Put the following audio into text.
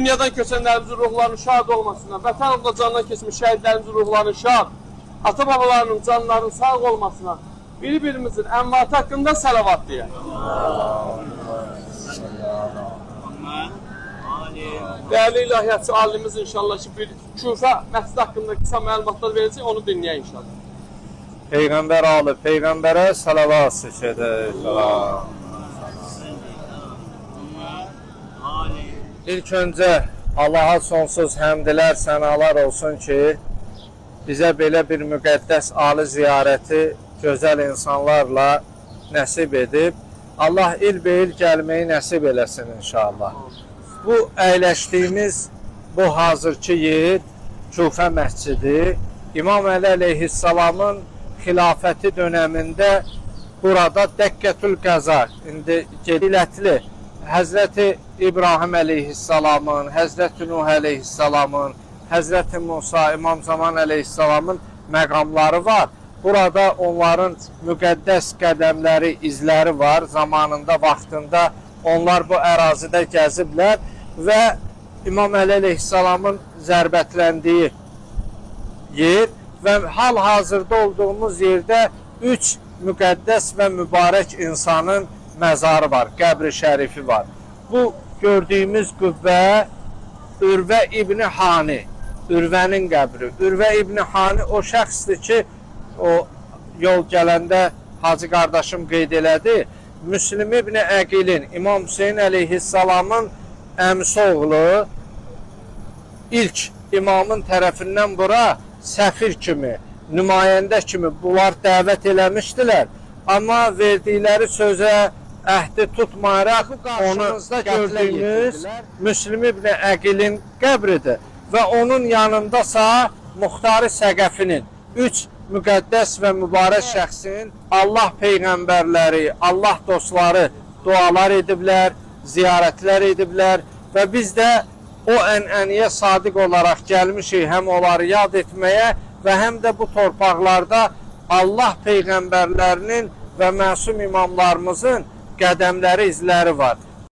dünyadan köçənlərimizin ruhlarının şad olmasına, vətən uğrunda candan keçmiş şəhidlərimizin ruhlarının şad, ata-babalarının canlarının sağ olmasına, bir-birimizin əmmatı haqqında salavat deyək. Değerli ilahiyyatçı alimimiz inşallah ki bir Küfə məscidi haqqında qısa məlumatlar verəcək, onu dinləyək inşallah. Peyğəmbər alı, Peyğəmbərə salavat edək. İlk öncə Allaha sonsuz həmdlər, sənalar olsun ki, bizə belə bir müqəddəs ali ziyarəti gözəl insanlarla nəsib edib. Allah ilbəil gəlməyi nəsib eləsin inşallah. Bu əyləşdiyimiz bu hazırki yer Küfə məscidi İmam Əli əleyhissalamın xilafəti dönəmində burada Dəqqətül Qəza, indi gedilətli Həzrəti İbrahim əleyhissalamın, Həzrəti Nuh əleyhissalamın, Həzrəti Musa, İmam Zaman əleyhissalamın məqamları var. Burada onların müqəddəs qədəmləri, izləri var. Zamanında, vaxtında onlar bu ərazidə gəziblər və İmam Əli əleyhissalamın zərbətləndiyi yer və hal-hazırda olduğumuz yerdə 3 müqəddəs və mübarək insanın məzarı var, qəbri şərifi var. Bu gördüyümüz qübbə Ürvə İbni Hani, Ürvənin qəbri. Ürvə İbni Hani o şəxsdir ki, o yol gələndə Hacı qardaşım qeyd elədi. Müslim İbni Əqilin, İmam Hüseyin əleyhissalamın əmisi oğlu ilk imamın tərəfindən bura səfir kimi, nümayəndə kimi bunlar dəvət eləmişdilər. Amma verdikləri sözə əhdi tutmayaraq onunuzda gördüyünüz Müslim İbni Əqilin qəbridir və onun yanındasa Muxtar-ı Səqəfinin 3 müqəddəs və mübarək şəxsin Allah peyğəmbərləri, Allah dostları dualar ediblər, ziyarətlər ediblər və biz də o ənənəyə sadiq olaraq gəlmişik həm onları yad etməyə və həm də bu torpaqlarda Allah peyğəmbərlərinin və məsum imamlarımızın qədəmləri, izləri var.